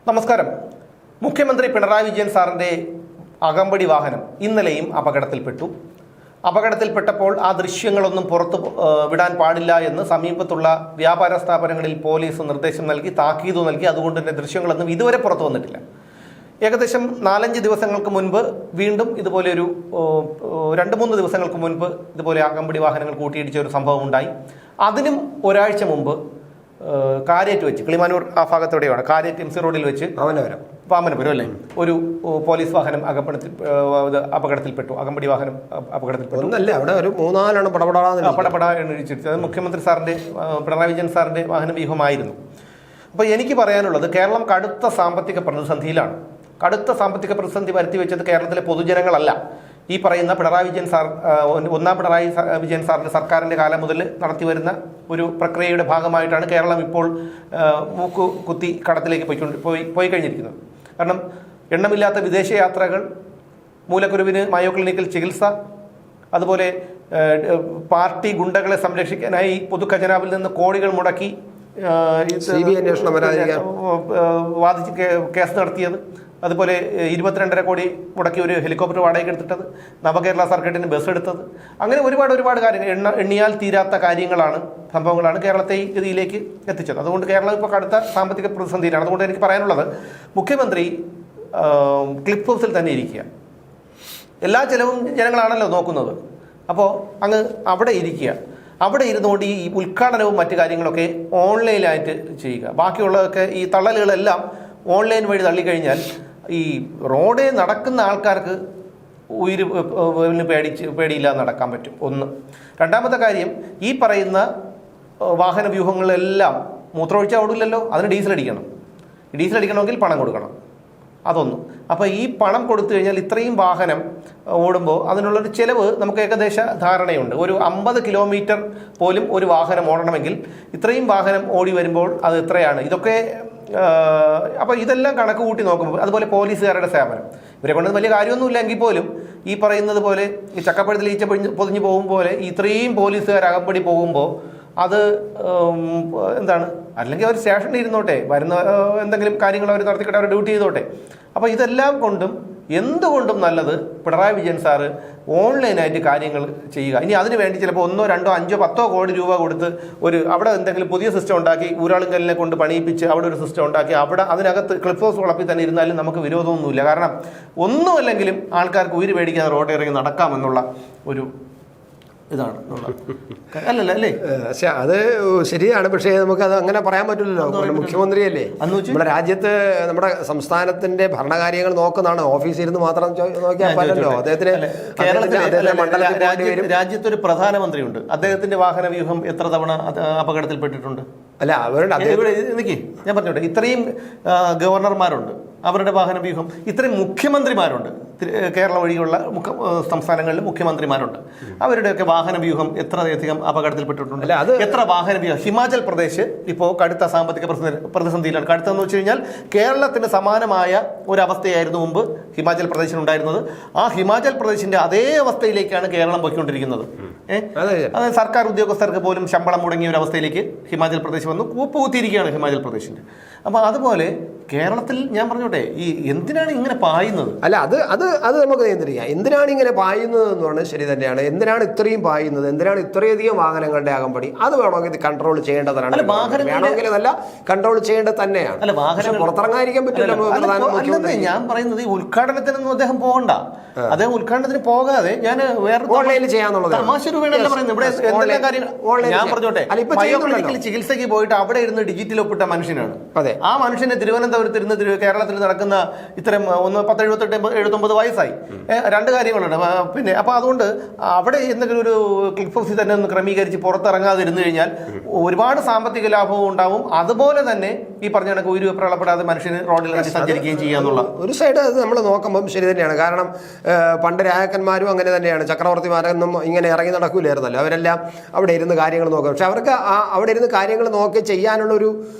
നമസ്കാരം. മുഖ്യമന്ത്രി പിണറായി വിജയൻ സാറിൻ്റെ അകമ്പടി വാഹനം ഇന്നലെയും അപകടത്തിൽപ്പെട്ടപ്പോൾ ആ ദൃശ്യങ്ങളൊന്നും പുറത്തു വിടാൻ പാടില്ല എന്ന് സമീപത്തുള്ള വ്യാപാര സ്ഥാപനങ്ങളിൽ പോലീസ് നിർദ്ദേശം നൽകി, താക്കീത് നൽകി. അതുകൊണ്ട് തന്നെ ദൃശ്യങ്ങളൊന്നും ഇതുവരെ പുറത്തു വന്നിട്ടില്ല. ഏകദേശം 4-5 ദിവസങ്ങൾക്ക് മുൻപ് വീണ്ടും ഇതുപോലെ ഒരു 2-3 ദിവസങ്ങൾക്ക് മുൻപ് ഇതുപോലെ അകമ്പടി വാഹനങ്ങൾ കൂട്ടിയിടിച്ച ഒരു സംഭവം ഉണ്ടായി. അതിനും ഒരാഴ്ച മുമ്പ് കാര്യേറ്റ് വെച്ച്, കിളിമാനൂർ ആ ഭാഗത്തോടെയാണ്, കാര്യേറ്റ് MC റോഡിൽ വെച്ച് വാമനപുരം അല്ലേ, ഒരു പോലീസ് വാഹനം അപകടത്തിൽപ്പെട്ടു. അകമ്പടി വാഹനം അപകടത്തിൽപ്പെട്ടു. അവിടെ ഒരു 3-4 പടപട എണ്ണിച്ചിട്ട് അത് മുഖ്യമന്ത്രി സാറിൻ്റെ, പിണറായി വിജയൻ സാറിൻ്റെ വാഹന വ്യൂഹമായിരുന്നു. അപ്പോൾ എനിക്ക് പറയാനുള്ളത്, കേരളം കടുത്ത സാമ്പത്തിക പ്രതിസന്ധിയിലാണ്. കടുത്ത സാമ്പത്തിക പ്രതിസന്ധി വരുത്തി വെച്ചത് കേരളത്തിലെ പൊതുജനങ്ങളല്ല. ഈ പറയുന്ന പിണറായി വിജയൻ സാർ, ഒന്നാം പിണറായി വിജയൻ സാറിൻ്റെ സർക്കാരിൻ്റെ കാലം മുതൽ നടത്തി വരുന്ന ഒരു പ്രക്രിയയുടെ ഭാഗമായിട്ടാണ് കേരളം ഇപ്പോൾ മൂക്കുകുത്തി കടത്തിലേക്ക് പോയി കഴിഞ്ഞിരിക്കുന്നത്. കാരണം എണ്ണമില്ലാത്ത വിദേശയാത്രകൾ, മൂലക്കുരുവിന് മയോ ക്ലിനിക്കിൽ ചികിത്സ, അതുപോലെ പാർട്ടി ഗുണ്ടകളെ സംരക്ഷിക്കാനായി പൊതുഖജനാവിൽ നിന്ന് കോടികൾ മുടക്കി വാദിച്ച് കേസ് നടത്തിയത്, അതുപോലെ 22.5 കോടി മുടക്കി ഒരു ഹെലികോപ്റ്റർ വാടകയ്ക്ക് എടുത്തിട്ടത്, നവകേരള സർക്കിട്ടിന് ബസ് എടുത്തത്, അങ്ങനെ ഒരുപാട് കാര്യങ്ങൾ, എണ്ണിയാൽ തീരാത്ത സംഭവങ്ങളാണ് കേരളത്തെ ഈ ഗതിയിലേക്ക് എത്തിച്ചത്. അതുകൊണ്ട് കേരളം ഇപ്പോൾ കടുത്ത സാമ്പത്തിക പ്രതിസന്ധിയിലാണ്. അതുകൊണ്ട് എനിക്ക് പറയാനുള്ളത്, മുഖ്യമന്ത്രി ക്ലിഫ് ഹൗസിൽ തന്നെ ഇരിക്കുക. എല്ലാ ചെലവും ജനങ്ങളാണല്ലോ നോക്കുന്നത്. അപ്പോൾ അങ്ങ് അവിടെ ഇരിക്കുക. അവിടെ ഇരുന്നുകൊണ്ട് ഈ ഉദ്ഘാടനവും മറ്റു കാര്യങ്ങളൊക്കെ ഓൺലൈനായിട്ട് ചെയ്യുക. ബാക്കിയുള്ളതൊക്കെ ഈ തള്ളലുകളെല്ലാം ഓൺലൈൻ വഴി തള്ളിക്കഴിഞ്ഞാൽ ഈ റോഡിൽ നടക്കുന്ന ആൾക്കാർക്ക് പേടിയില്ലാതെ നടക്കാൻ പറ്റും. ഒന്ന്. രണ്ടാമത്തെ കാര്യം, ഈ പറയുന്ന വാഹന വ്യൂഹങ്ങളെല്ലാം മൂത്രമൊഴിച്ചാൽ ഓടില്ലല്ലോ, അതിന് ഡീസൽ അടിക്കണം. ഡീസൽ അടിക്കണമെങ്കിൽ പണം കൊടുക്കണം. അതൊന്നും. അപ്പോൾ ഈ പണം കൊടുത്തു കഴിഞ്ഞാൽ ഇത്രയും വാഹനം ഓടുമ്പോൾ അതിനുള്ളൊരു ചിലവ് നമുക്ക് ഏകദേശ ധാരണയുണ്ട്. ഒരു 50 കിലോമീറ്റർ പോലും ഒരു വാഹനം ഓടണമെങ്കിൽ ഇത്രയും വാഹനം ഓടി വരുമ്പോൾ അത് എത്രയാണ്? ഇതൊക്കെ അപ്പോൾ ഇതെല്ലാം കണക്ക് കൂട്ടി നോക്കുമ്പോൾ, അതുപോലെ പോലീസുകാരുടെ സേവനം, ഇവരെ കൊണ്ട് വലിയ കാര്യമൊന്നുമില്ല എങ്കിൽ പോലും ഈ പറയുന്നത് പോലെ ഈ ചക്കപ്പഴത്തിൽ ഈച്ച പൊതിഞ്ഞ് പോകും പോലെ ഇത്രയും പോലീസുകാർ അകമ്പടി പോകുമ്പോൾ അത് എന്താണ്, അല്ലെങ്കിൽ അവർ സ്റ്റേഷനിൽ ഇരുന്നോട്ടെ, വരുന്ന എന്തെങ്കിലും കാര്യങ്ങൾ അവർ നടത്തിക്കിട്ട് അവർ ഡ്യൂട്ടി ചെയ്തോട്ടെ. അപ്പോൾ ഇതെല്ലാം കൊണ്ടും എന്തുകൊണ്ടും നല്ലത് പിണറായി വിജയൻ സാറ് ഓൺലൈനായിട്ട് കാര്യങ്ങൾ ചെയ്യുക. ഇനി അതിന് വേണ്ടി ചിലപ്പോൾ 1, 2, 5, 10 കോടി രൂപ കൊടുത്ത് അവിടെ എന്തെങ്കിലും പുതിയ സിസ്റ്റം ഉണ്ടാക്കി, ഊരാളുങ്കലിനെ കൊണ്ട് പണിയിപ്പിച്ച് അവിടെ ഒരു സിസ്റ്റം ഉണ്ടാക്കി അവിടെ അതിനകത്ത് ക്ലിഫ് ഹൗസ് വളപ്പിൽ തന്നെ ഇരുന്നാലും നമുക്ക് വിരോധമൊന്നുമില്ല. കാരണം ഒന്നുമല്ലെങ്കിലും ആൾക്കാർക്ക് ഉയിര് പേടിക്കാതെ റോഡ് ഇറങ്ങി നടക്കാമെന്നുള്ള ഒരു ഇതാണ് അല്ലേ? പക്ഷെ അത് ശരിയാണ്. പക്ഷേ നമുക്കത് അങ്ങനെ പറയാൻ പറ്റില്ലല്ലോ. മുഖ്യമന്ത്രിയല്ലേ, നമ്മുടെ രാജ്യത്ത് നമ്മുടെ സംസ്ഥാനത്തിന്റെ ഭരണകാര്യങ്ങൾ നോക്കുന്നതാണ്. ഓഫീസിൽ ഇരുന്ന് മാത്രം നോക്കിയാൽ പറ്റല്ലോ. അദ്ദേഹത്തിന് രാജ്യത്തൊരു പ്രധാനമന്ത്രിയുണ്ട്. അദ്ദേഹത്തിന്റെ വാഹന വ്യൂഹം എത്ര തവണ അപകടത്തിൽപ്പെട്ടിട്ടുണ്ട്? അല്ല, അവരുടെ എനിക്ക് ഞാൻ പറഞ്ഞോട്ടെ, ഇത്രയും ഗവർണർമാരുണ്ട്, അവരുടെ വാഹന വ്യൂഹം, ഇത്രയും മുഖ്യമന്ത്രിമാരുണ്ട്, കേരളം ഒഴികെയുള്ള സംസ്ഥാനങ്ങളിൽ മുഖ്യമന്ത്രിമാരുണ്ട്, അവരുടെയൊക്കെ വാഹന വ്യൂഹം എത്രയധികം അപകടത്തിൽപ്പെട്ടിട്ടുണ്ട്. എത്ര വാഹന വ്യൂഹം? ഹിമാചൽ പ്രദേശ് ഇപ്പോൾ കടുത്ത സാമ്പത്തിക പ്രതിസന്ധിയിലാണ്. കടുത്തെന്ന് വെച്ച് കഴിഞ്ഞാൽ കേരളത്തിന് സമാനമായ ഒരവസ്ഥയായിരുന്നു മുമ്പ് ഹിമാചൽ പ്രദേശിനുണ്ടായിരുന്നത്. ആ ഹിമാചൽ പ്രദേശിന്റെ അതേ അവസ്ഥയിലേക്കാണ് കേരളം പോയിക്കൊണ്ടിരിക്കുന്നത്. അതായത് സർക്കാർ ഉദ്യോഗസ്ഥർക്ക് പോലും ശമ്പളം മുടങ്ങിയ ഒരു അവസ്ഥയിലേക്ക് ഹിമാചൽ പ്രദേശ് വന്നു. കൂപ്പുകുത്തിയിരിക്കുകയാണ് ഹിമാചൽ പ്രദേശിന്റെ. അപ്പോൾ അതുപോലെ കേരളത്തിൽ ഞാൻ പറഞ്ഞോട്ടെ, ഈ എന്തിനാണ് ഇങ്ങനെ പായുന്നത്? അല്ല, അത് നമുക്ക് നിയന്ത്രിക്കാം. എന്തിനാണ് ഇങ്ങനെ പായുന്നത് എന്ന് പറഞ്ഞാൽ ശരി തന്നെയാണ്. എന്തിനാണ് ഇത്രയും പായുന്നത്? എന്തിനാണ് ഇത്രയധികം വാഹനങ്ങളുടെ അകമ്പടി? അത് വേണമെങ്കിൽ കൺട്രോൾ ചെയ്യേണ്ടതാണ്. വേണമെങ്കിലും അല്ല, കൺട്രോൾ ചെയ്യേണ്ടത് തന്നെയാണ്. അല്ല, വാഹനം പുറത്തിറങ്ങാതിരിക്കാൻ പറ്റില്ല. ഞാൻ പറയുന്നത് ഈ ഉദ്ഘാടനത്തിനൊന്നും അദ്ദേഹം പോകണ്ട. അദ്ദേഹം ഉദ്ഘാടനത്തിന് പോകാതെ ഞാൻ വേറെ ഓൺലൈനിൽ ചെയ്യാന്നുള്ളത് തമാശ രൂപേണ പറയുന്നത്. ഇവിടെ എന്തെല്ലാം കാര്യങ്ങൾ ഞാൻ പറഞ്ഞോട്ടെ, ചികിത്സയ്ക്ക് പോയിട്ട് അവിടെ ഇരുന്ന് ഡിജിറ്റൽ ഒപ്പിട്ട മനുഷ്യനാണ്. ആ മനുഷ്യനെ തിരുവനന്തപുരത്ത് ഇരുന്ന് കേരളത്തിൽ നടക്കുന്ന ഇത്തരം 78-79 വയസ്സായി. 2 കാര്യങ്ങളുണ്ട്. പിന്നെ അപ്പോൾ അതുകൊണ്ട് അവിടെ എന്തെങ്കിലും ഒരു ക്ലിഫ് ഹൗസിൽ തന്നെ ഒന്ന് ക്രമീകരിച്ച് പുറത്തിറങ്ങാതിരുന്നു കഴിഞ്ഞാൽ ഒരുപാട് സാമ്പത്തിക ലാഭവും ഉണ്ടാവും. അതുപോലെ തന്നെ ഈ പറഞ്ഞ കണക്ക് ഒരു പ്രളപ്പെടാതെ മനുഷ്യന് റോഡിൽ സഞ്ചരിക്കുകയും ചെയ്യാന്നുള്ള ഒരു സൈഡ് അത് നമ്മൾ നോക്കുമ്പം ശരി തന്നെയാണ്. കാരണം പണ്ട് രാജാക്കന്മാരും അങ്ങനെ തന്നെയാണ്. ചക്രവർത്തിമാരൊന്നും ഇങ്ങനെ ഇറങ്ങി നടക്കൂലായിരുന്നല്ലോ. അവരെല്ലാം അവിടെ ഇരുന്ന് കാര്യങ്ങൾ നോക്കും. പക്ഷെ അവർക്ക് അവിടെ ഇരുന്ന് കാര്യങ്ങൾ നോക്കി ചെയ്യാനുള്ളൊരു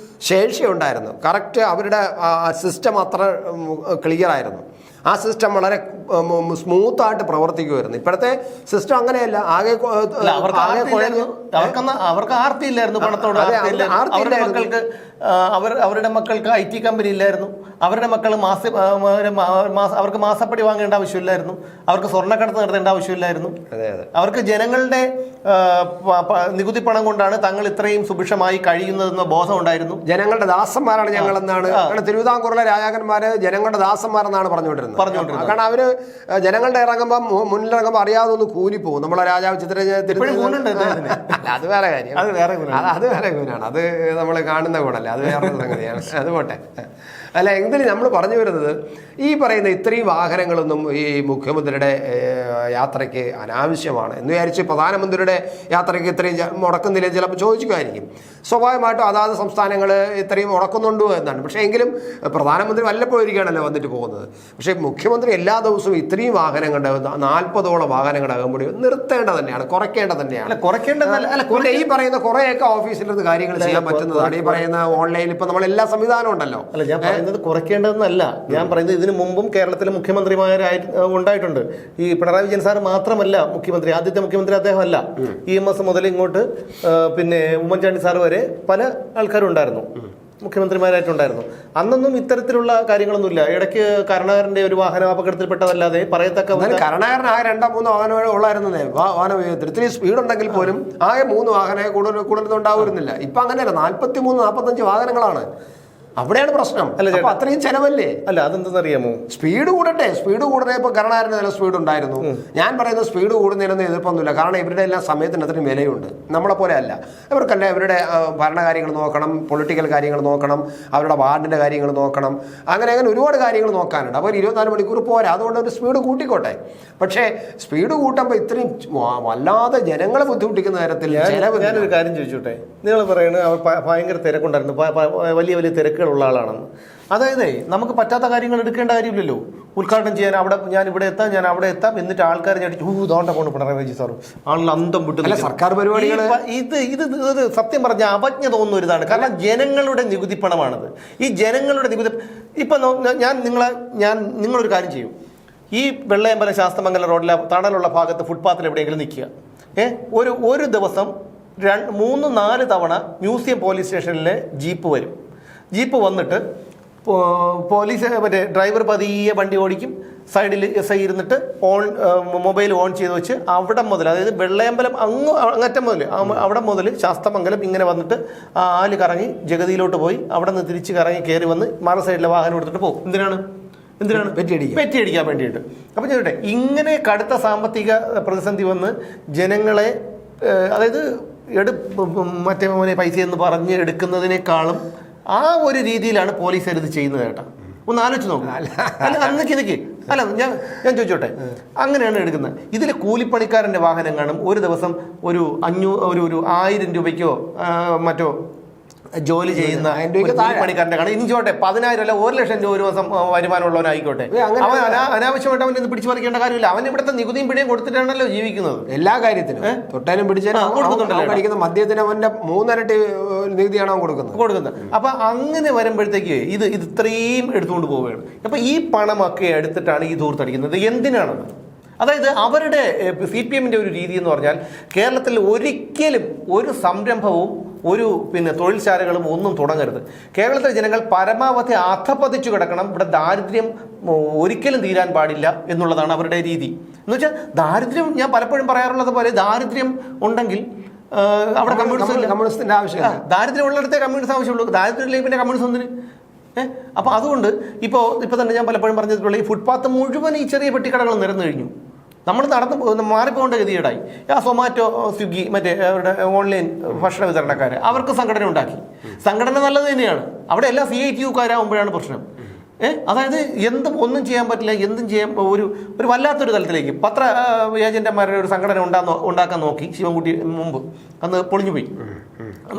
ശേഷി ഉണ്ടായിരുന്നു. കറക്റ്റ് അവരുടെ സിസ്റ്റം അത്ര ക്ലിയർ ആയിരുന്നു. ആ സിസ്റ്റം വളരെ സ്മൂത്തായിട്ട് പ്രവർത്തിക്കുമായിരുന്നു. ഇപ്പോഴത്തെ സിസ്റ്റം അങ്ങനെയല്ല. അവർക്ക് ആർത്തിയില്ലായിരുന്നു പണത്തോട്. അവരുടെ മക്കൾക്ക് IT കമ്പനി ഇല്ലായിരുന്നു. അവരുടെ മക്കൾ അവർക്ക് മാസപ്പടി വാങ്ങേണ്ട ആവശ്യമില്ലായിരുന്നു. അവർക്ക് സ്വർണ്ണക്കടത്ത് നടത്തേണ്ട ആവശ്യമില്ലായിരുന്നു. അവർക്ക് ജനങ്ങളുടെ നികുതി പണം കൊണ്ടാണ് തങ്ങൾ ഇത്രയും സുഭിക്ഷമായി കഴിയുന്നതെന്ന ബോധം ഉണ്ടായിരുന്നു. ജനങ്ങളുടെ ദാസന്മാരാണ് ഞങ്ങളെന്നാണ് തിരുവിതാംകൂറിലെ രാജാക്കന്മാര് ജനങ്ങളുടെ ദാസന്മാരെന്നാണ് പറഞ്ഞുകൊണ്ടിരുന്നത്. കാരണം അവര് ജനങ്ങളുടെ ഇറങ്ങുമ്പോൾ മുന്നിലിറങ്ങുമ്പോൾ അറിയാതെ ഒന്ന് കൂലിപ്പോകും. നമ്മളെ രാജാവ് അത് വേറെ കാര്യം, അത് വേറെ ഗുണമാണ്. അത് നമ്മൾ കാണുന്ന ഗുണമല്ല, അത് വേറെ സംഗതിയാണ്. അത് പോട്ടെ. അല്ല, എങ്കിലും നമ്മൾ പറഞ്ഞു വരുന്നത് ഈ പറയുന്ന ഇത്രയും വാഹനങ്ങളൊന്നും ഈ മുഖ്യമന്ത്രിയുടെ യാത്രയ്ക്ക് അനാവശ്യമാണ് എന്ന് വിചാരിച്ച് പ്രധാനമന്ത്രിയുടെ യാത്രയ്ക്ക് ഇത്രയും മുടക്കുന്നില്ല ചിലപ്പോൾ ചോദിക്കുമായിരിക്കും. സ്വാഭാവികമായിട്ടും അതാത് സംസ്ഥാനങ്ങൾ ഇത്രയും മുടക്കുന്നുണ്ടോ എന്നാണ്. പക്ഷേ എങ്കിലും പ്രധാനമന്ത്രി വല്ലപ്പോഴൊരിക്കണല്ലോ വന്നിട്ട് പോകുന്നത്. പക്ഷേ മുഖ്യമന്ത്രി എല്ലാ ദിവസവും ഇത്രയും വാഹനങ്ങളുടെ 40ഓളം വാഹനങ്ങളാകുമ്പോൾ നിർത്തേണ്ടത് തന്നെയാണ്, കുറയ്ക്കേണ്ടത് തന്നെയാണ്. പിന്നെ ഈ പറയുന്ന കുറേയൊക്കെ ഓഫീസിലിരുന്ന് കാര്യങ്ങൾ ചെയ്യാൻ പറ്റുന്നതാണ്. ഈ പറയുന്ന ഓൺലൈനിൽ ഇപ്പം നമ്മൾ എല്ലാ സംവിധാനവും ഉണ്ടല്ലോ. കുറയ്ക്കേണ്ടതെന്നല്ല ഞാൻ പറയുന്നത്. ഇതിനു മുമ്പും കേരളത്തിലെ മുഖ്യമന്ത്രിമാരായി ഉണ്ടായിട്ടുണ്ട്. ഈ പിണറായി വിജയൻ സാർ മാത്രമല്ല മുഖ്യമന്ത്രി, ആദ്യത്തെ മുഖ്യമന്ത്രി അദ്ദേഹമല്ല. EMS മുതൽ ഇങ്ങോട്ട് പിന്നെ ഉമ്മൻചാണ്ടി സാർ വരെ പല ആൾക്കാരും ഉണ്ടായിരുന്നു, മുഖ്യമന്ത്രിമാരായിട്ടുണ്ടായിരുന്നു. അന്നൊന്നും ഇത്തരത്തിലുള്ള കാര്യങ്ങളൊന്നുമില്ല. ഇടയ്ക്ക് കരുണാകരന്റെ ഒരു വാഹന അപകടത്തിൽപ്പെട്ടതല്ലാതെ പറയത്തക്ക കരുണാകരൻ ആകെ 2-3 വാഹനങ്ങൾ ഉള്ളായിരുന്നേ. വാഹനത്തിൽ ഇത്തിരി സ്പീഡ് ഉണ്ടെങ്കിൽ പോലും ആകെ 3 വാഹനം കൂടുതലൊന്നും ഉണ്ടാവുന്നില്ല. ഇപ്പൊ അങ്ങനെയല്ല, 43-45 വാഹനങ്ങളാണ്. അവിടെയാണ് പ്രശ്നം. അപ്പൊ അത്രയും ചെലവല്ലേ? അല്ല, അതെന്തെന്നറിയാമോ, സ്പീഡ് കൂടട്ടെ. സ്പീഡ് കൂടുന്നത് ഇപ്പൊ കരുണാകരന് നല്ല സ്പീഡ് ഉണ്ടായിരുന്നു. ഞാൻ പറയുന്നത് സ്പീഡ് കൂടുന്നതിനൊന്നും എതിർപ്പൊന്നുമില്ല. കാരണം ഇവരുടെ എല്ലാം സമയത്തിന് അത്രയും വിലയുണ്ട്. നമ്മളെ പോലെ അല്ല. ഇവർക്കല്ല ഇവരുടെ ഭരണകാര്യങ്ങൾ നോക്കണം, പൊളിറ്റിക്കൽ കാര്യങ്ങൾ നോക്കണം, അവരുടെ വാർഡിന്റെ കാര്യങ്ങൾ നോക്കണം, അങ്ങനെ ഒരുപാട് കാര്യങ്ങൾ നോക്കാനുണ്ട്. അപ്പോൾ 24 മണിക്കൂർ പോരാ. അതുകൊണ്ട് ഒരു സ്പീഡ് കൂട്ടിക്കോട്ടെ. പക്ഷേ സ്പീഡ് കൂട്ടുമ്പോൾ ഇത്രയും വല്ലാതെ ജനങ്ങളെ ബുദ്ധിമുട്ടിക്കുന്ന തരത്തിൽ ഞാനൊരു കാര്യം ചോദിച്ചോട്ടെ. നിങ്ങൾ പറയുന്നത് അവർ ഭയങ്കര തിരക്കുണ്ടായിരുന്നു, വലിയ വലിയ തിരക്കുകളുള്ള ആളാണെന്ന്. അതായത് നമുക്ക് പറ്റാത്ത കാര്യങ്ങൾ എടുക്കേണ്ട കാര്യമില്ലല്ലോ. ഉദ്ഘാടനം ചെയ്യാൻ ഞാൻ ഇവിടെ എത്താം, ഞാൻ അവിടെ എത്താം, എന്നിട്ട് ആൾക്കാർ ഞടിച്ചു ദോണ്ട കൊണ്ട് പിണറായി വിജയൻ സാറും ആളിൽ അന്തം വിട്ടു. സർക്കാർ പരിപാടികൾ ഇത് സത്യം പറഞ്ഞ അവജ്ഞ തോന്നുന്ന ഒരു ഇതാണ്. കാരണം ജനങ്ങളുടെ നികുതി പണമാണത്. ഈ ജനങ്ങളുടെ നികുതി ഇപ്പൊ നിങ്ങളൊരു കാര്യം ചെയ്യും. ഈ വെള്ളയമ്പലം ശാസ്തമംഗലം റോഡിലെ തണലുള്ള ഭാഗത്ത് ഫുട്പാത്തിൽ എവിടെയെങ്കിലും നിൽക്കുക. ഒരു ദിവസം 3-4 തവണ മ്യൂസിയം പോലീസ് സ്റ്റേഷനിലെ ജീപ്പ് വരും. ജീപ്പ് വന്നിട്ട് പോലീസ് ഡ്രൈവർ പതിയെ വണ്ടി ഓടിക്കും. സൈഡിൽ SI ഇരുന്നിട്ട് മൊബൈൽ ഓൺ ചെയ്ത് വെച്ച് അവിടെ മുതൽ, അതായത് വെള്ളയമ്പലം അങ്ങറ്റം മുതൽ അവിടെ മുതൽ ശാസ്തമംഗലം ഇങ്ങനെ വന്നിട്ട് ആല് കറങ്ങി ജഗതിയിലോട്ട് പോയി അവിടെ നിന്ന് തിരിച്ച് കറങ്ങി കയറി വന്ന് മറു സൈഡിലെ വാഹനം എടുത്തിട്ട് പോകും. എന്തിനാണ് പെറ്റിയടിക്കാൻ വേണ്ടിയിട്ട്. അപ്പം ചോദിട്ടെ, ഇങ്ങനെ കടുത്ത സാമ്പത്തിക പ്രതിസന്ധി വന്ന് ജനങ്ങളെ, അതായത് മറ്റേ പൈസ എന്ന് പറഞ്ഞ് എടുക്കുന്നതിനേക്കാളും ആ ഒരു രീതിയിലാണ് പോലീസുകാർ ഇത് ചെയ്യുന്നത്. കേട്ടോ, ഒന്ന് ആലോചിച്ച് നോക്കുക. അല്ല അന്നൊക്കെ അല്ല ഞാൻ ചോദിച്ചോട്ടെ, അങ്ങനെയാണ് എടുക്കുന്നത്. ഇതിൽ കൂലിപ്പണിക്കാരൻ്റെ വാഹനം കാണും. ഒരു ദിവസം ഒരു 1000 രൂപയ്ക്കോ മറ്റോ ജോലി ചെയ്യുന്ന പണിക്കാരൻ്റെ കാണും. ഇഞ്ചോട്ടെ 10,000 അല്ല 1,00,000 രൂപ ഒരു ദിവസം വരുമാനമുള്ളവനായിക്കോട്ടെ, അവൻ അനാവശ്യമായിട്ട് അവൻ പിടിച്ചു പറിക്കേണ്ട കാര്യമില്ല. അവൻ ഇവിടുത്തെ നികുതിയും പിടിയും കൊടുത്തിട്ടാണല്ലോ ജീവിക്കുന്നത്. എല്ലാ കാര്യത്തിനും തൊട്ടാലും പിടിച്ചാലും മദ്യത്തിന് അവന്റെ 3 ഇരട്ടി നികുതിയാണ് അവൻ കൊടുക്കുന്നത്. അപ്പൊ അങ്ങനെ വരുമ്പോഴത്തേക്ക് ഇത് ഇത്രയും എടുത്തുകൊണ്ട് പോവുകയാണ്. അപ്പൊ ഈ പണമൊക്കെ എടുത്തിട്ടാണ് ഈ ധൂർത്തടിക്കുന്നത്. എന്തിനാണെന്ന്, അതായത് അവരുടെ CPMന്റെ ഒരു രീതി എന്ന് പറഞ്ഞാൽ കേരളത്തിൽ ഒരിക്കലും ഒരു സംരംഭവും തൊഴിൽശാലകളും ഒന്നും തുടങ്ങരുത്. കേരളത്തിലെ ജനങ്ങൾ പരമാവധി അധപതിച്ചു കിടക്കണം. ഇവിടെ ദാരിദ്ര്യം ഒരിക്കലും തീരാൻ പാടില്ല എന്നുള്ളതാണ് അവരുടെ രീതി. എന്ന് വെച്ചാൽ ദാരിദ്ര്യം, ഞാൻ പലപ്പോഴും പറയാറുള്ളത് പോലെ, ദാരിദ്ര്യം ഉണ്ടെങ്കിൽ അവിടെ കമ്മ്യൂണിസ്റ്റിന്റെ ആവശ്യമില്ല. ദാരിദ്ര്യം ഉള്ളിടത്തേ കമ്മ്യൂണിസ്റ്റ് ആവശ്യമുള്ളൂ. ദാരിദ്ര്യം ഇല്ലെങ്കിൽ പിന്നെ കമ്മ്യൂണിസ്റ്റ് ഒന്നിന്. അപ്പോൾ അതുകൊണ്ട് ഇപ്പോൾ തന്നെ ഞാൻ പലപ്പോഴും പറഞ്ഞിട്ടുള്ള ഈ ഫുട്പാത്ത് മുഴുവൻ ഈ ചെറിയ പെട്ടിക്കടകൾ നിരന്നു കഴിഞ്ഞു. നമ്മൾ മാറിപ്പോകേണ്ട ഗതികേടായി. ആ സൊമാറ്റോ, സ്വിഗ്ഗി, മറ്റേ അവരുടെ ഓൺലൈൻ ഭക്ഷണ വിതരണക്കാർ, അവർക്ക് സംഘടന ഉണ്ടാക്കി. സംഘടന നല്ലത് തന്നെയാണ്. അവിടെ എല്ലാ CITUക്കാരാകുമ്പോഴാണ് പ്രശ്നം. അതായത് ഒന്നും ചെയ്യാൻ പറ്റില്ല, എന്തും ചെയ്യാൻ ഒരു വല്ലാത്തൊരു തലത്തിലേക്ക് പത്ര ഏജന്റുമാരുടെ ഒരു സംഘടന ഉണ്ടാക്കാൻ നോക്കി ശിവൻകുട്ടി മുമ്പ്. അന്ന് പൊളിഞ്ഞുപോയി,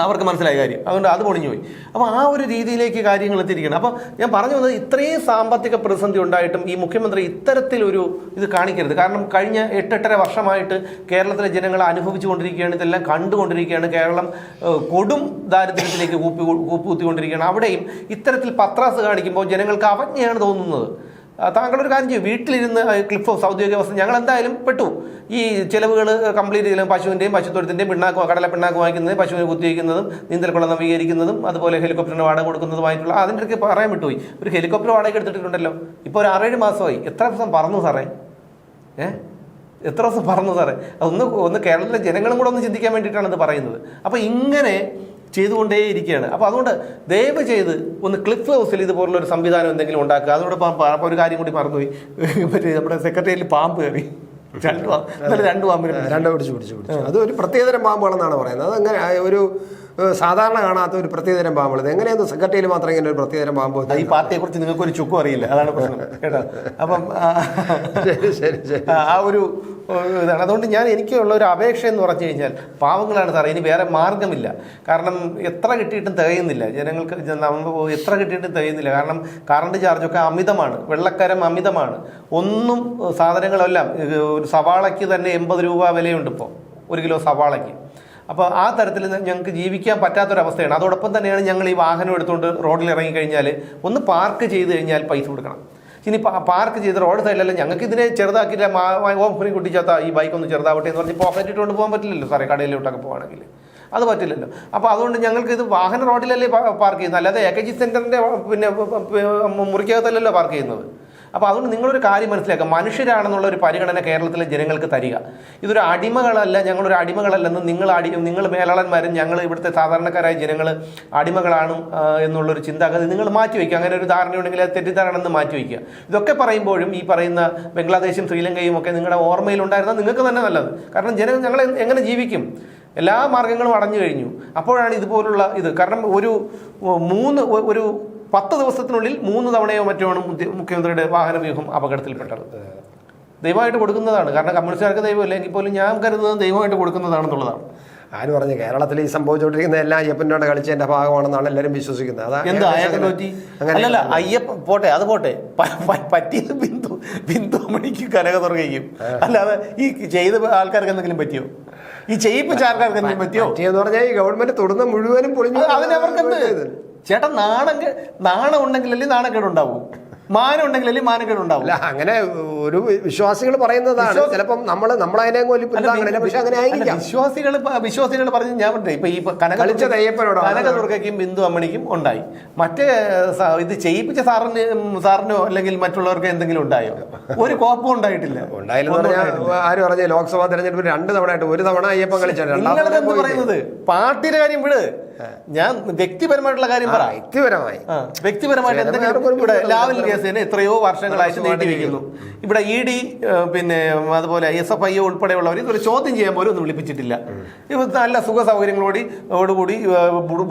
അവർക്ക് മനസ്സിലായ കാര്യം. അതുകൊണ്ട് അത് പൊളിഞ്ഞുപോയി. അപ്പോൾ ആ ഒരു രീതിയിലേക്ക് കാര്യങ്ങൾ എത്തിയിരിക്കണം. അപ്പോൾ ഞാൻ പറഞ്ഞു വന്നത്, ഇത്രയും സാമ്പത്തിക പ്രതിസന്ധി ഉണ്ടായിട്ടും ഈ മുഖ്യമന്ത്രി ഇത്തരത്തിലൊരു ഇത് കാണിക്കരുത്. കാരണം കഴിഞ്ഞ 8-8.5 വർഷമായിട്ട് കേരളത്തിലെ ജനങ്ങൾ അനുഭവിച്ചുകൊണ്ടിരിക്കുകയാണ്, ഇതെല്ലാം കണ്ടുകൊണ്ടിരിക്കുകയാണ്. കേരളം കൊടും ദാരിദ്ര്യത്തിലേക്ക് കൂപ്പുകുത്തിക്കൊണ്ടിരിക്കുകയാണ്. അവിടെയും ഇത്തരത്തിൽ പത്രാസ് കാണിക്കുമ്പോൾ ജനങ്ങൾക്ക് അവജ്ഞയാണ് തോന്നുന്നത്. താങ്കളൊരു കാര്യം ചെയ്യും, വീട്ടിലിരുന്ന് ക്ലിഫ് ഹൗസ് ഔദ്യോഗിക വസ്തു ഞങ്ങൾ എന്തായാലും പെട്ടു. ഈ ചിലവുകൾ കംപ്ലീറ്റ് ചെയ്യലും പശുവിൻ്റെയും പശുത്തൊഴുത്തിൻ്റെയും പിണ്ണാക്ക് കടല പിണ്ണാക്ക് വാങ്ങിക്കുന്നതും പശുവിനെ കുത്തിവയ്ക്കുന്നതും നീന്തൽക്കുളം നവീകരിക്കുന്നതും അതുപോലെ ഹെലികോപ്റ്ററിന് വാടക കൊടുക്കുന്നതുമായിട്ടുള്ള അതിൻ്റെ ഒക്കെ പറയാൻ വിട്ടുപോയി. ഒരു ഹെലികോപ്റ്റർ വാടക എടുത്തിട്ടുണ്ടല്ലോ, ഇപ്പോൾ ഒരു 6-7 മാസമായി. എത്ര ദിവസം പറന്നു സാറേ? എത്ര ദിവസം പറന്നു സാറേ? ഒന്ന് കേരളത്തിലെ ജനങ്ങളും കൂടെ ഒന്ന് ചിന്തിക്കാൻ വേണ്ടിയിട്ടാണ് ഇത് പറയുന്നത്. അപ്പോൾ ഇങ്ങനെ ചെയ്തുകൊണ്ടേയിരിക്കുകയാണ്. അപ്പോൾ അതുകൊണ്ട് ദയവ് ചെയ്ത് ഒന്ന് ക്ലിഫ് ഹൗസിൽ ഇതുപോലുള്ള ഒരു സംവിധാനം എന്തെങ്കിലും ഉണ്ടാക്കുക. അതുകൊണ്ട് അപ്പോൾ ഒരു കാര്യം കൂടി മറന്നുപോയി, മറ്റേ നമ്മുടെ സെക്രട്ടറിയിൽ പാമ്പ് കയറി രണ്ട് പാമ്പിനെ പിടിച്ചു. അത് ഒരു പ്രത്യേകതരം പാമ്പുകളെന്നാണ് പറയുന്നത്. അതങ്ങനെ ഒരു സാധാരണ കാണാത്ത ഒരു പ്രത്യേകതരം പാമ്പുകൾ. എങ്ങനെയാണ് സെക്രട്ടറിയിൽ മാത്രം ഇങ്ങനെ ഒരു പ്രത്യേകതരം പാമ്പ്? ഈ പാർട്ടിയെ കുറിച്ച് നിങ്ങൾക്ക് ഒരു ചുക്കും അറിയില്ല, അതാണ് പ്രശ്നം കേട്ടോ. അപ്പം ആ ഒരു ഇതാണ്. അതുകൊണ്ട് എനിക്കുള്ള ഒരു അപേക്ഷ എന്ന് പറഞ്ഞു കഴിഞ്ഞാൽ, പാവങ്ങളാണ് സാറേ, ഇനി വേറെ മാർഗമില്ല. കാരണം എത്ര കിട്ടിയിട്ടും തികയുന്നില്ല ജനങ്ങൾക്ക്, എത്ര കിട്ടിയിട്ടും തികയുന്നില്ല. കാരണം കറണ്ട് ചാർജൊക്കെ അമിതമാണ്, വെള്ളക്കരം അമിതമാണ്. ഒന്നും സാധനങ്ങളെല്ലാം, ഒരു സവാളയ്ക്ക് തന്നെ 80 രൂപ വിലയുണ്ട് ഇപ്പോൾ 1 കിലോ സവാളയ്ക്ക്. അപ്പോൾ ആ തരത്തിൽ ഞങ്ങൾക്ക് ജീവിക്കാൻ പറ്റാത്തൊരവസ്ഥയാണ്. അതോടൊപ്പം തന്നെയാണ് ഞങ്ങൾ ഈ വാഹനം എടുത്തുകൊണ്ട് റോഡിൽ ഇറങ്ങിക്കഴിഞ്ഞാൽ ഒന്ന് പാർക്ക് ചെയ്ത് കഴിഞ്ഞാൽ പൈസ കൊടുക്കണം. ഇനി പാർക്ക് ചെയ്ത് റോഡ് സൈഡിലല്ല, ഞങ്ങൾക്ക് ഇതിനെ ചെറുതാക്കിയില്ല, ഓഫറിങ് കുട്ടിച്ചാത്ത ഈ ബൈക്ക് ഒന്ന് ചെറുതാവട്ടെ എന്ന് പറഞ്ഞ് പോക്കറ്റ് ഇട്ടുകൊണ്ട് പോകാൻ പറ്റില്ലല്ലോ സാറേ, കടയിലോട്ടൊക്കെ പോകുകയാണെങ്കിൽ അത് പറ്റില്ലല്ലോ. അപ്പോൾ അതുകൊണ്ട് ഞങ്ങൾക്ക് ഇത് വാഹന റോഡിലല്ലേ പാർക്ക് ചെയ്യുന്നത്, അല്ലാതെ AKG സെൻറ്ററിൻ്റെ പിന്നെ മുറിക്കകത്തല്ലല്ലോ പാർക്ക് ചെയ്യുന്നത്. അപ്പോൾ അതുകൊണ്ട് നിങ്ങളൊരു കാര്യം മനസ്സിലാക്കുക, മനുഷ്യരാണെന്നുള്ള ഒരു പരിഗണന കേരളത്തിലെ ജനങ്ങൾക്ക് തരിക. ഇതൊരു അടിമകളല്ല, ഞങ്ങളൊരു അടിമകളല്ലെന്ന് നിങ്ങൾ മേലാളന്മാരും ഞങ്ങൾ ഇവിടുത്തെ സാധാരണക്കാരായ ജനങ്ങൾ അടിമകളാണ് എന്നുള്ളൊരു ചിന്താഗതി നിങ്ങൾ മാറ്റിവെക്കുക. അങ്ങനെ ഒരു ധാരണയുണ്ടെങ്കിൽ അത് തെറ്റിദ്ധാരണ മാറ്റിവെക്കുക. ഇതൊക്കെ പറയുമ്പോഴും ഈ പറയുന്ന ബംഗ്ലാദേശും ശ്രീലങ്കയും ഒക്കെ നിങ്ങളുടെ ഓർമ്മയിലുണ്ടായിരുന്നാൽ നിങ്ങൾക്ക് തന്നെ നല്ലത്. കാരണം ജനങ്ങൾ ഞങ്ങൾ എങ്ങനെ ജീവിക്കും? എല്ലാ മാർഗങ്ങളും അടഞ്ഞു കഴിഞ്ഞു. അപ്പോഴാണ് ഇതുപോലുള്ള ഇത്. കാരണം ഒരു 10 ദിവസത്തിനുള്ളിൽ 3 തവണയോ മറ്റോ ആണ് മുഖ്യമന്ത്രിയുടെ വാഹനവ്യൂഹം അപകടത്തിൽപ്പെട്ടത്. ദൈവമായിട്ട് കൊടുക്കുന്നതാണ്. കാരണം കമ്മ്യൂണിസ്റ്റുകാർക്ക് ദൈവമില്ല എങ്കിൽ പോലും ഞാൻ കരുതുന്നത് ദൈവമായിട്ട് കൊടുക്കുന്നതാണെന്നുള്ളതാണ്. ആര് പറഞ്ഞു കേരളത്തിൽ ഈ സംഭവിച്ചുകൊണ്ടിരിക്കുന്ന എല്ലാം അയ്യപ്പനോട് കളിച്ചതിന്റെ ഭാഗമാണെന്നാണ് എല്ലാവരും വിശ്വസിക്കുന്നത്. അല്ലല്ല, അയ്യപ്പൻ പോട്ടെ, അത് പോട്ടെ, പറ്റിയത് ബിന്ദു മണിക്ക് കനക തുറകയും. അല്ലാതെ ഈ ചെയ്ത ആൾക്കാർക്ക് എന്തെങ്കിലും പറ്റിയോ? ഈ ചെയ്യിപ്പിച്ച ആൾക്കാർക്ക് എന്തെങ്കിലും പറ്റിയോ എന്ന് പറഞ്ഞാൽ ഈ ഗവൺമെന്റ് തൊടുന്ന മുഴുവനും പൊളിഞ്ഞു. അതിനവർക്കെന്ത് ചേട്ടാ, നാണം ഉണ്ടെങ്കിലല്ലേ നാണക്കേടുണ്ടാവും, മാനം ഉണ്ടെങ്കിലല്ലേ മാനക്കേടുണ്ടാവില്ല. അങ്ങനെ ഒരു വിശ്വാസികൾ പറയുന്നതാണ്. ചിലപ്പം നമ്മളതിനെ പക്ഷെ അങ്ങനെ ആയിരിക്കാം. വിശ്വാസികൾ പറഞ്ഞ് ഞാൻ പറഞ്ഞേ, ഇപ്പൊ ഈ കനക ദുർഗയ്ക്കും ബിന്ദു അമ്മണിക്കും ഉണ്ടായി. മറ്റേ ഇത് ചെയ്യിപ്പിച്ച സാറിനോ അല്ലെങ്കിൽ മറ്റുള്ളവർക്ക് എന്തെങ്കിലും ഉണ്ടായോ? ഒരു കോപ്പം ഉണ്ടായിട്ടില്ല. ആരും പറഞ്ഞ ലോക്സഭാ തെരഞ്ഞെടുപ്പ് 2 തവണ ഒരു തവണ അയ്യപ്പൻ കളിച്ചിട്ടുണ്ട്. പറയുന്നത് പാർട്ടിയുടെ കാര്യം വിട്, ഞാൻ വ്യക്തിപരമായിട്ടുള്ള കാര്യം പറ. വ്യക്തിപരമായിട്ട് എന്തെങ്കിലും ഇവിടെ ലാവൽ കേസിന് എത്രയോ വർഷങ്ങളായിട്ട് നീട്ടിവെക്കുന്നു. ഇവിടെ ED പിന്നെ അതുപോലെ SFI ഉൾപ്പെടെയുള്ളവർ ഇതൊരു ചോദ്യം ചെയ്യാൻ പോലും ഒന്നും വിളിപ്പിച്ചിട്ടില്ല. ഇവ നല്ല സുഖ സൗകര്യങ്ങളോടുകൂടി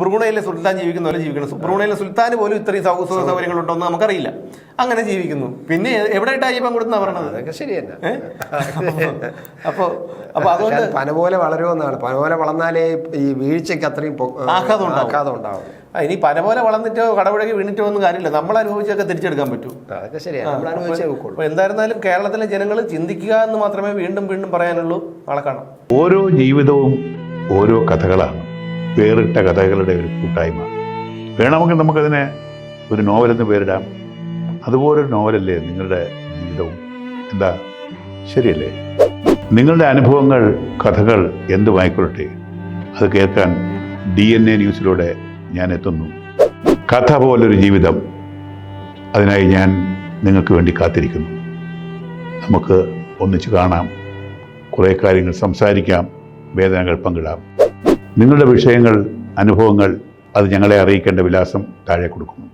ബ്രൂണയിലെ സുൽത്താൻ ജീവിക്കുന്ന പോലെ ജീവിക്കണം. ബ്രൂണയിലെ സുൽത്താന് പോലും ഇത്രയും സുഖ സൗകര്യങ്ങളുണ്ടോന്ന് നമുക്കറിയില്ല. അങ്ങനെ ജീവിക്കുന്നു. പിന്നെ എവിടെയായിട്ട് അയ്യപ്പൻ കൊടുക്കുന്ന പറയണത്? അതൊക്കെ ശരിയല്ല. അപ്പൊ അതുകൊണ്ട് പന പോലെ വളരുമെന്നാണ്. പന പോലെ വളർന്നാലേ ഈ വീഴ്ചയ്ക്ക് അത്രയും ആഘാതം ഉണ്ടാവും. ഇനി പന പോലെ വളർന്നിട്ടോ കടപുഴകി വീണിട്ടോ ഒന്നും കാര്യമില്ല, നമ്മൾ അനുഭവിച്ചൊക്കെ തിരിച്ചെടുക്കാൻ പറ്റൂ. അതൊക്കെ ശരിയാണ്. അപ്പൊ എന്തായിരുന്നാലും കേരളത്തിലെ ജനങ്ങൾ ചിന്തിക്കുക എന്ന് മാത്രമേ വീണ്ടും പറയാനുള്ളൂ. നാളെ കാണാം. ഓരോ ജീവിതവും ഓരോ കഥകളാണ്, വേറിട്ട കഥകളുടെ ഒരു കൂട്ടായ്മ. വേണമെങ്കിൽ നമുക്കതിനെ ഒരു നോവലെന്ന് പേരിടാം. അതുപോലൊരു നോവലല്ലേ നിങ്ങളുടെ ജീവിതവും? എന്താ, ശരിയല്ലേ? നിങ്ങളുടെ അനുഭവങ്ങൾ, കഥകൾ എന്തുമായിക്കൊള്ളട്ടെ, അത് കേൾക്കാൻ DNA ന്യൂസിലൂടെ ഞാൻ എത്തുന്നു. കഥ പോലൊരു ജീവിതം, അതിനായി ഞാൻ നിങ്ങൾക്ക് വേണ്ടി കാത്തിരിക്കുന്നു. നമുക്ക് ഒന്നിച്ച് കാണാം, കുറേ കാര്യങ്ങൾ സംസാരിക്കാം, വേദനകൾ പങ്കിടാം. നിങ്ങളുടെ വിഷയങ്ങൾ, അനുഭവങ്ങൾ അത് ഞങ്ങളെ അറിയിക്കേണ്ട വിലാസം താഴെ കൊടുക്കുന്നു.